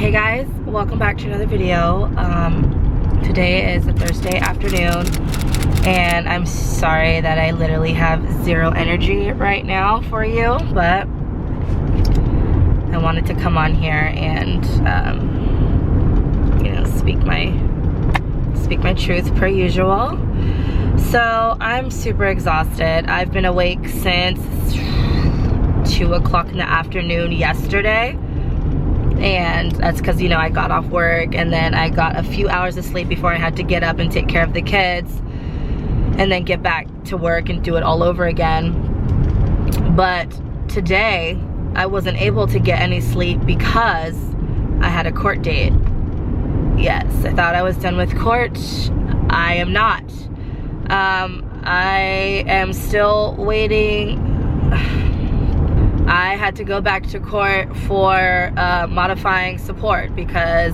Hey guys, welcome back to another video. Today is a Thursday afternoon and I'm sorry that I literally have zero energy right now for you, but I wanted to come on here and you know, speak my truth per usual. So I'm super exhausted. I've been awake since 2 o'clock in the afternoon yesterday. And that's because, you know, I got off work and then I got a few hours of sleep before I had to get up and take care of the kids and then get back to work and do it all over again. But today I wasn't able to get any sleep because I had a court date. Yes, I thought I was done with court. I am not. I am still waiting. I had to go back to court for modifying support because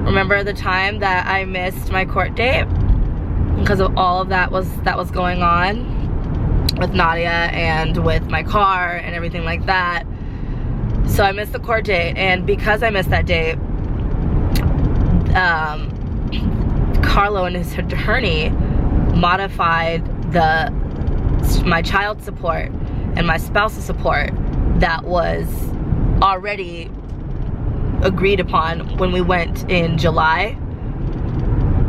remember the time that I missed my court date because of all of that was going on with Nadia and with my car and everything like that. So I missed the court date, and because I missed that date, Carlo and his attorney modified my child support and my spousal support that was already agreed upon when we went in July.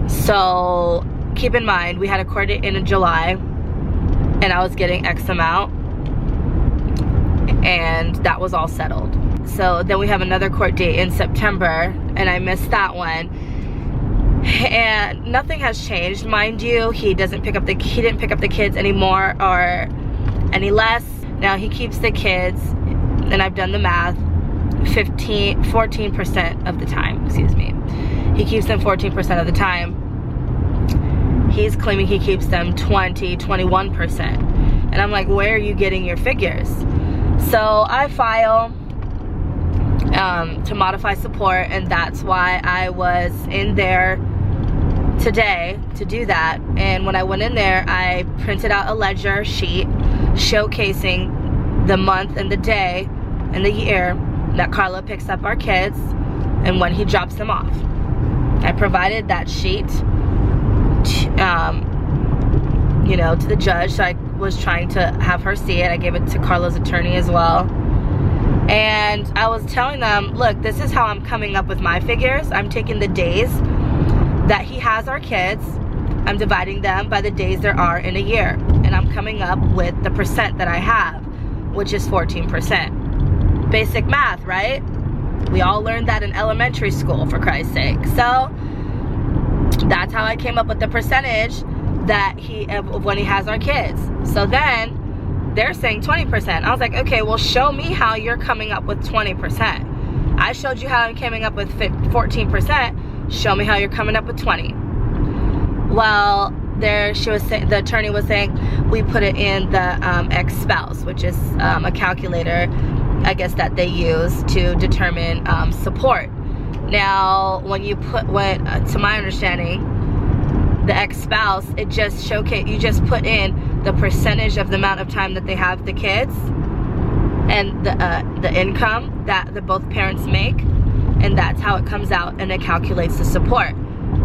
So keep in mind, we had a court date in July and I was getting X amount and that was all settled. So then we have another court date in September and I missed that one. And nothing has changed, mind you. He didn't pick up the kids anymore or any less. Now he keeps the kids, and I've done the math, 14% of the time, excuse me. He keeps them 14% of the time. He's claiming he keeps them 21%. And I'm like, where are you getting your figures? So I file to modify support, and that's why I was in there today to do that. And when I went in there, I printed out a ledger sheet showcasing the month and the day and the year that Carlo picks up our kids and when he drops them off. I provided that sheet you know, to the judge. So I was trying to have her see it. I gave it to Carlo's attorney as well. And I was telling them, look, this is how I'm coming up with my figures. I'm taking the days that he has our kids, I'm dividing them by the days there are in a year, and I'm coming up with the percent that I have, which is 14%. Basic math, right? We all learned that in elementary school, for Christ's sake. So that's how I came up with the percentage that of when he has our kids. So then they're saying 20%. I was like, okay, well, show me how you're coming up with 20%. I showed you how I'm coming up with 14%. Show me how you're coming up with 20. Well, the attorney was saying we put it in the ex-spouse, which is a calculator, I guess, that they use to determine support. Now, when you to my understanding, the ex-spouse, it just you just put in the percentage of the amount of time that they have the kids and the income that both parents make, and that's how it comes out, and it calculates the support.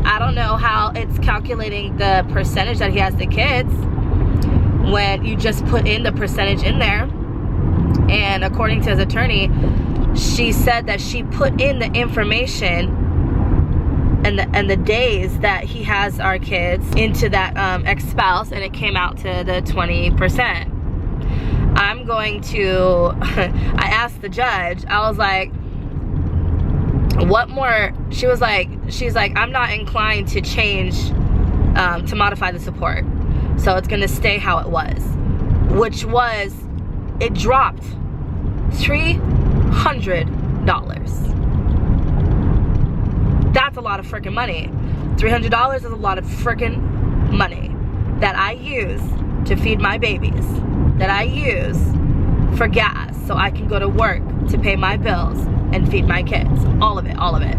I don't know how it's calculating the percentage that he has the kids when you just put in the percentage in there. And according to his attorney, she said that she put in the information and the days that he has our kids into that ex-spouse, and it came out to the 20%. I'm going to, I asked the judge, I was like, what more? She's like, I'm not inclined to change, to modify the support. So it's gonna stay how it was, which was, it dropped $300. That's a lot of freaking money. $300 is a lot of freaking money that I use to feed my babies, that I use for gas so I can go to work to pay my bills and feed my kids. All of it, all of it.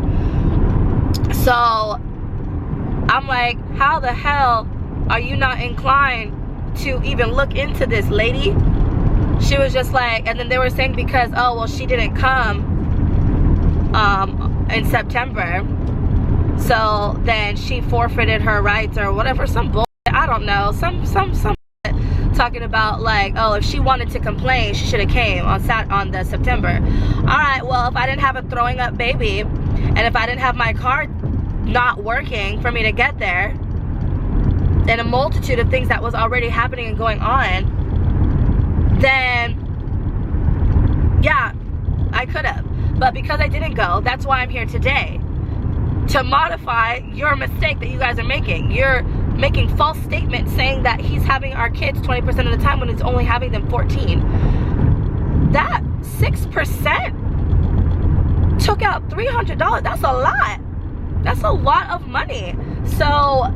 So I'm like, how the hell are you not inclined to even look into this, lady? She was just like, and then they were saying because, oh, well, she didn't come in September. So then she forfeited her rights or whatever, some bull, I don't know, some talking about like, oh, if she wanted to complain, she should have came on the September. All right, well, if I didn't have a throwing up baby, and if I didn't have my car not working for me to get there, and a multitude of things that was already happening and going on, then yeah, I could have. But because I didn't go, that's why I'm here today, to modify your mistake that you guys are making. You're making false statements saying that he's having our kids 20% of the time when he's only having them 14. That 6% took out $300. That's a lot. That's a lot of money. So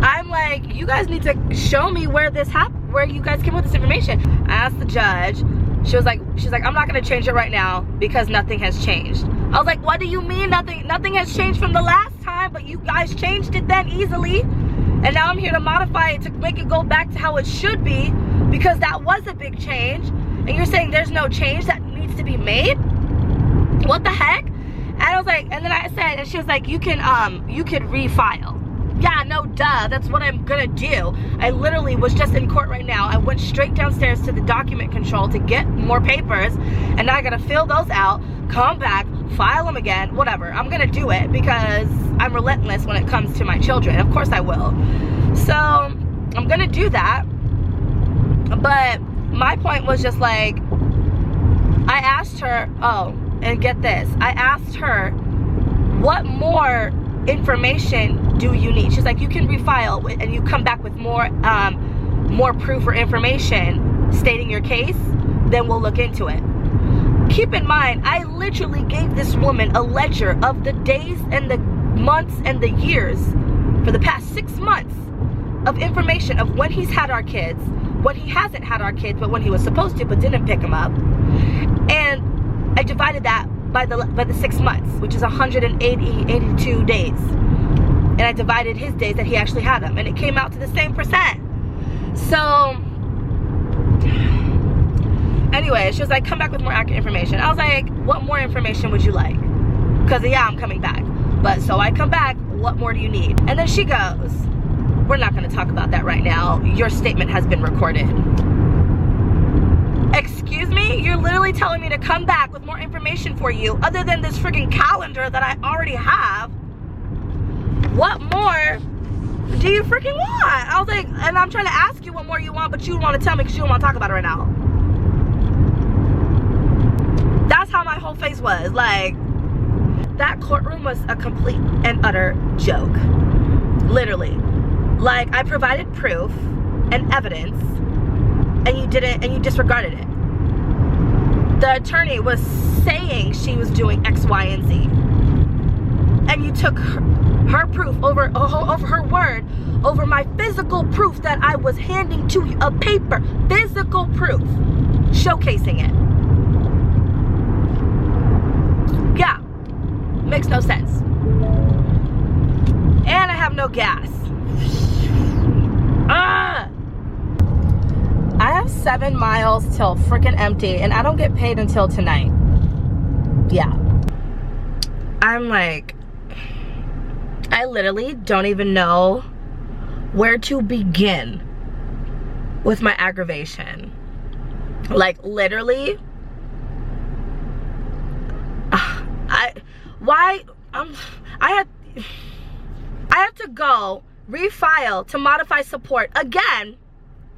I'm like, you guys need to show me where this happened, where you guys came with this information. I asked the judge. She's like, I'm not gonna change it right now because nothing has changed. I was like, what do you mean nothing? Nothing has changed from the last time, but you guys changed it then easily. And now I'm here to modify it to make it go back to how it should be, because that was a big change. And you're saying there's no change that needs to be made? What the heck? And I was like, and then I said, and she was like, you could refile. Yeah, no, duh, that's what I'm gonna do. I literally was just in court right now. I went straight downstairs to the document control to get more papers, and now I gotta fill those out, come back, file them again, whatever. I'm gonna do it because I'm relentless when it comes to my children. Of course I will. So I'm gonna do that. But my point was just like, I asked her, oh, and get this, I asked her, what more information do you need? She's like, you can refile and you come back with more proof or information stating your case, then we'll look into it. Keep in mind, I literally gave this woman a ledger of the days and the months and the years for the past 6 months of information of when he's had our kids, when he hasn't had our kids, but when he was supposed to but didn't pick them up. And I divided that by the 6 months, which is 82 days. And I divided his days that he actually had them, and it came out to the same percent. So anyway, she was like, come back with more accurate information. I was like, what more information would you like? Because yeah, I'm coming back. But so I come back, what more do you need? And then she goes, we're not going to talk about that right now. Your statement has been recorded. Excuse me? You're literally telling me to come back with more information for you other than this freaking calendar that I already have. What more do you freaking want? I was like, and I'm trying to ask you what more you want, but you don't want to tell me because you don't want to talk about it right now. That's how my whole face was. Like, that courtroom was a complete and utter joke. Literally. Like, I provided proof and evidence, and you didn't, and you disregarded it. The attorney was saying she was doing X, Y, and Z. And you took her proof over her word, over my physical proof that I was handing to you, a paper, physical proof, showcasing it. Yeah, makes no sense. And I have no gas. I have 7 miles till freaking empty, and I don't get paid until tonight. Yeah. I'm like, I literally don't even know where to begin with my aggravation. Like, literally, I had to go refile to modify support again,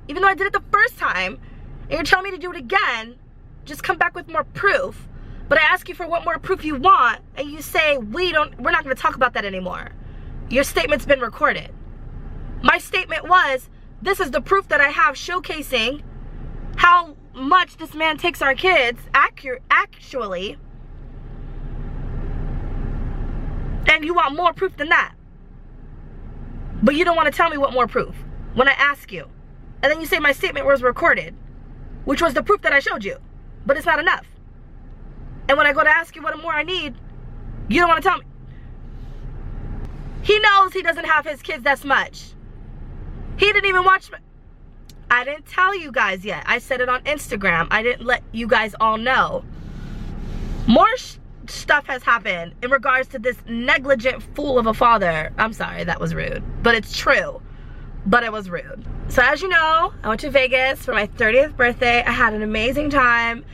even though I did it the first time, and you're telling me to do it again. Just come back with more proof. But I ask you for what more proof you want, and you say we're not going to talk about that anymore. Your statement's been recorded. My statement was, this is the proof that I have showcasing how much this man takes our kids actually. And you want more proof than that. But you don't want to tell me what more proof when I ask you. And then you say my statement was recorded, which was the proof that I showed you. But it's not enough. And when I go to ask you what more I need, you don't want to tell me. He knows he doesn't have his kids that much. He didn't even watch me. I didn't tell you guys yet. I said it on Instagram. I didn't let you guys all know. stuff has happened in regards to this negligent fool of a father. I'm sorry, that was rude, but it's true. But it was rude. So as you know, I went to Vegas for my 30th birthday. I had an amazing time.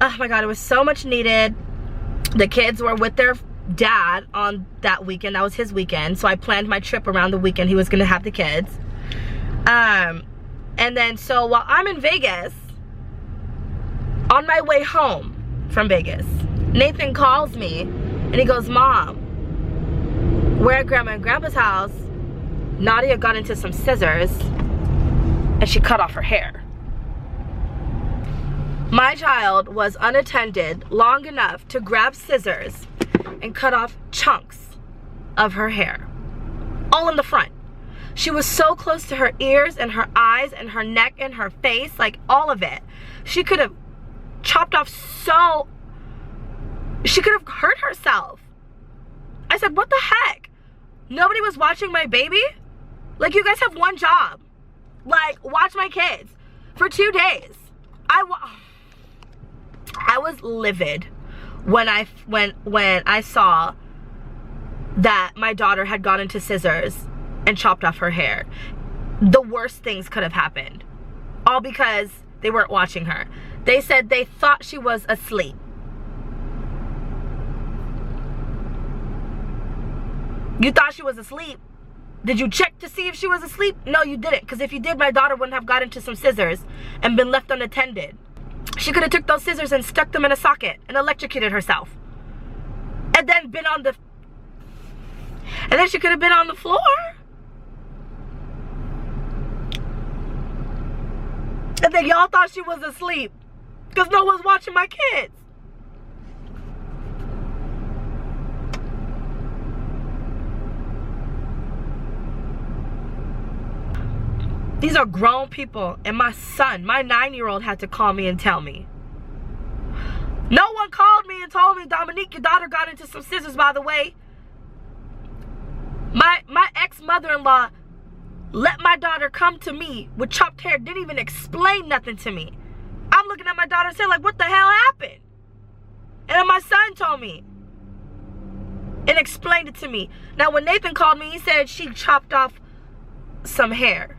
Oh my God, it was so much needed. The kids were with their dad on that weekend. That was his weekend. So I planned my trip around the weekend he was gonna have the kids. And then so while I'm in Vegas, on my way home from Vegas, Nathan calls me and he goes, Mom, we're at Grandma and Grandpa's house. Nadia got into some scissors and she cut off her hair. My child was unattended long enough to grab scissors and cut off chunks of her hair, all in the front. She was so close to her ears and her eyes and her neck and her face, like all of it. She could have chopped off she could have hurt herself. I said, what the heck? Nobody was watching my baby? Like, you guys have one job. Like, watch my kids for 2 days. I was livid when I saw that my daughter had gone into scissors and chopped off her hair. The worst things could have happened, all because they weren't watching her. They said they thought she was asleep. You thought she was asleep? Did you check to see if she was asleep? No, you didn't, because if you did, my daughter wouldn't have got into some scissors and been left unattended. She could have took those scissors and stuck them in a socket and electrocuted herself. And then been on the... And then she could have been on the floor. And then y'all thought she was asleep because no one's watching my kids. These are grown people, and my son, my 9-year-old, had to call me and tell me. No one called me and told me, Dominique, your daughter got into some scissors, by the way. My ex-mother-in-law let my daughter come to me with chopped hair, didn't even explain nothing to me. I'm looking at my daughter's hair like, what the hell happened? And then my son told me and explained it to me. Now, when Nathan called me, he said she chopped off some hair.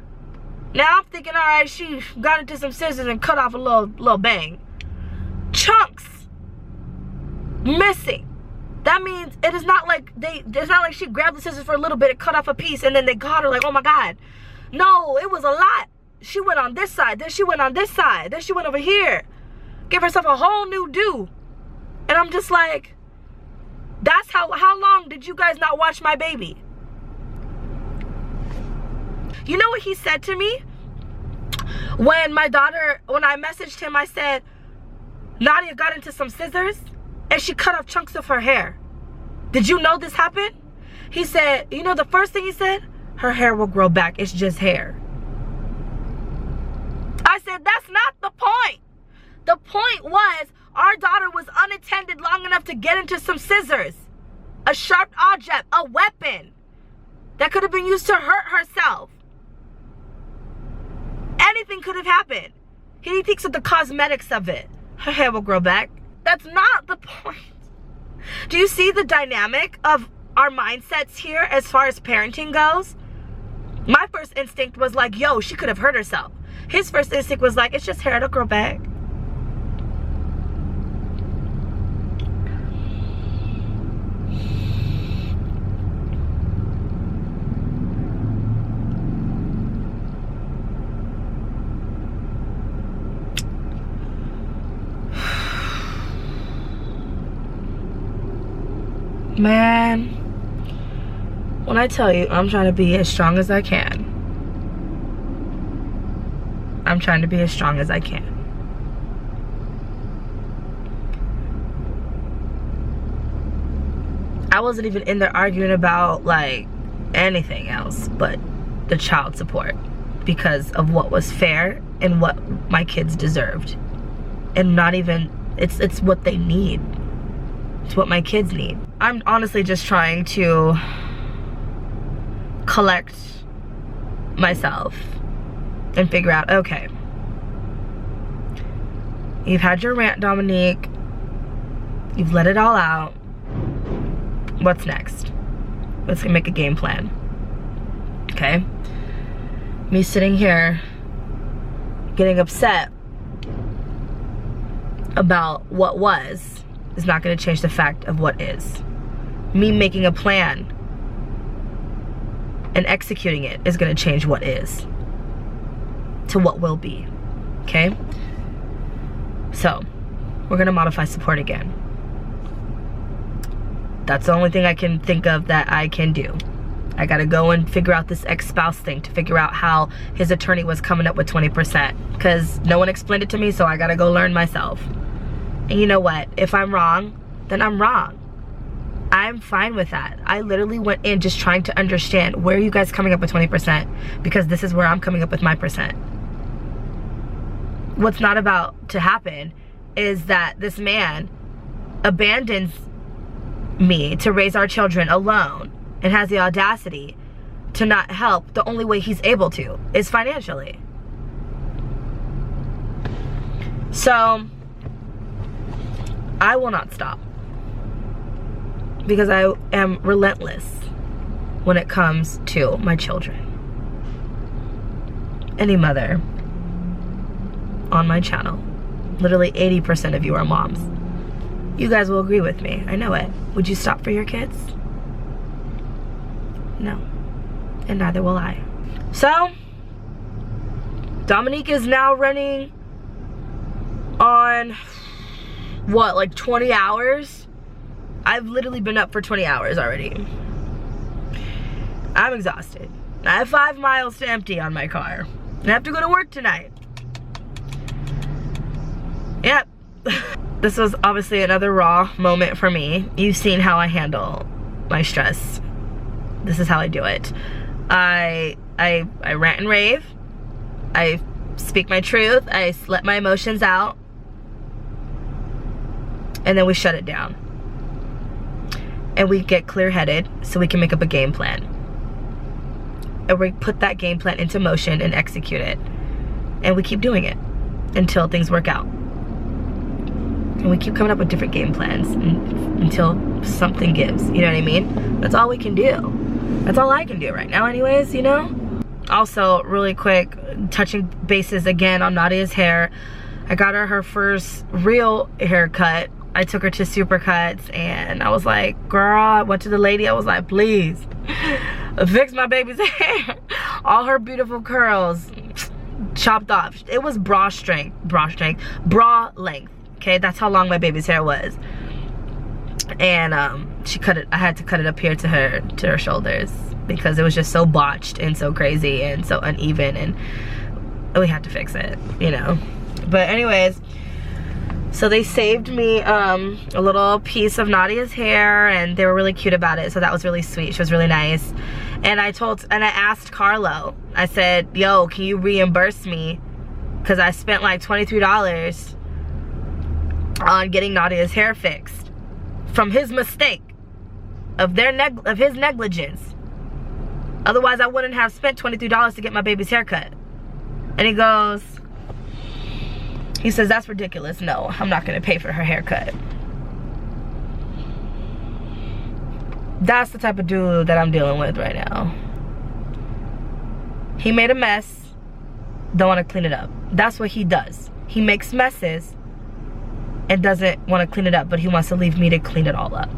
Now I'm thinking, all right, she got into some scissors and cut off a little bang. Chunks missing. That means it is not like it's not like she grabbed the scissors for a little bit and cut off a piece and then they got her like, oh my God. No, it was a lot. She went on this side, then she went on this side, then she went over here. Gave herself a whole new do. And I'm just like, that's how long did you guys not watch my baby? You know what he said to me? When I messaged him, I said, Nadia got into some scissors and she cut off chunks of her hair. Did you know this happened? He said, you know the first thing he said? Her hair will grow back, it's just hair. I said, that's not the point. The point was, our daughter was unattended long enough to get into some scissors. A sharp object, a weapon that could have been used to hurt herself. Anything could have happened. He thinks of the cosmetics of it. Her hair will grow back. That's not the point. Do you see the dynamic of our mindsets here as far as parenting goes? My first instinct was like, yo, she could have hurt herself. His first instinct was like, it's just hair, it'll grow back. Man, when I tell you I'm trying to be as strong as I can, I'm trying to be as strong as I can. I wasn't even in there arguing about like anything else but the child support because of what was fair and what my kids deserved. And not even, it's what they need. It's what my kids need. I'm honestly just trying to collect myself and figure out, okay, you've had your rant, Dominique. You've let it all out. What's next? Let's make a game plan. Okay? Me sitting here getting upset about what was is not going to change the fact of what is. Me making a plan and executing it is going to change what is to what will be. Okay? So, we're going to modify support again. That's the only thing I can think of that I can do. I gotta go and figure out this ex-spouse thing to figure out how his attorney was coming up with 20%. Because no one explained it to me, so I gotta go learn myself. And you know what? If I'm wrong, then I'm wrong. I'm fine with that. I literally went in just trying to understand, where are you guys coming up with 20%? Because this is where I'm coming up with my percent. What's not about to happen is that this man abandons me to raise our children alone and has the audacity to not help. The only way he's able to is financially. So I will not stop, because I am relentless when it comes to my children. Any mother on my channel, literally 80% of you are moms. You guys will agree with me. I know it. Would you stop for your kids? No. And neither will I. So, Dominique is now running on, what, like 20 hours? I've literally been up for 20 hours already. I'm exhausted. I have 5 miles to empty on my car. I have to go to work tonight. Yep. This was obviously another raw moment for me. You've seen how I handle my stress. This is how I do it. I rant and rave. I speak my truth. I let my emotions out. And then we shut it down. And we get clear-headed so we can make up a game plan. And we put that game plan into motion and execute it. And we keep doing it until things work out. And we keep coming up with different game plans until something gives. You know what I mean? That's all we can do. That's all I can do right now anyways, you know? Also, really quick, touching bases again on Nadia's hair. I got her first real haircut. I took her to Supercuts and I was like, girl, I went to the lady. I was like, please, fix my baby's hair. All her beautiful curls chopped off. It was bra length. Okay, that's how long my baby's hair was. And she cut it. I had to cut it up here to her shoulders because it was just so botched and so crazy and so uneven, and we had to fix it, you know. But anyways, so they saved me a little piece of Nadia's hair, and they were really cute about it. So that was really sweet. She was really nice. And I asked Carlo. I said, "Yo, can you reimburse me? Because I spent like $23 on getting Nadia's hair fixed from his mistake of his negligence. Otherwise I wouldn't have spent $23 to get my baby's haircut." And he says, "That's ridiculous. No, I'm not gonna pay for her haircut." That's the type of dude that I'm dealing with right now. He made a mess, don't want to clean it up. That's what he does. He makes messes and doesn't want to clean it up, but he wants to leave me to clean it all up.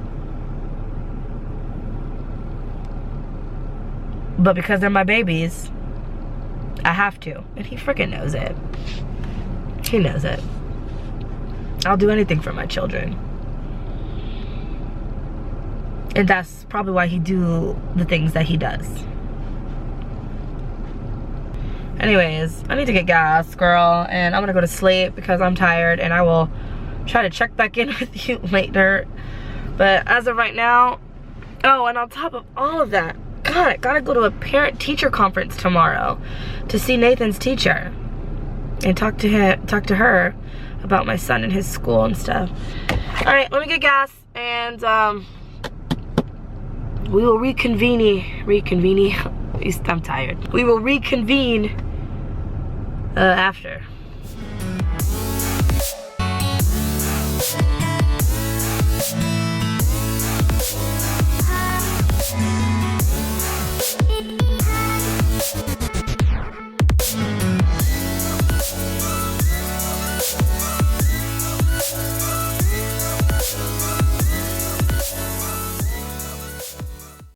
But because they're my babies, I have to. And he freaking knows it. He knows it. I'll do anything for my children. And that's probably why he do the things that he does. Anyways, I need to get gas, girl, and I'm gonna go to sleep because I'm tired, and I will try to check back in with you later. But as of right now, oh, and on top of all of that, God, I gotta go to a parent-teacher conference tomorrow to see Nathan's teacher and talk to her about my son and his school and stuff. All right, let me get gas, and we will reconvene. I'm tired. We will reconvene after.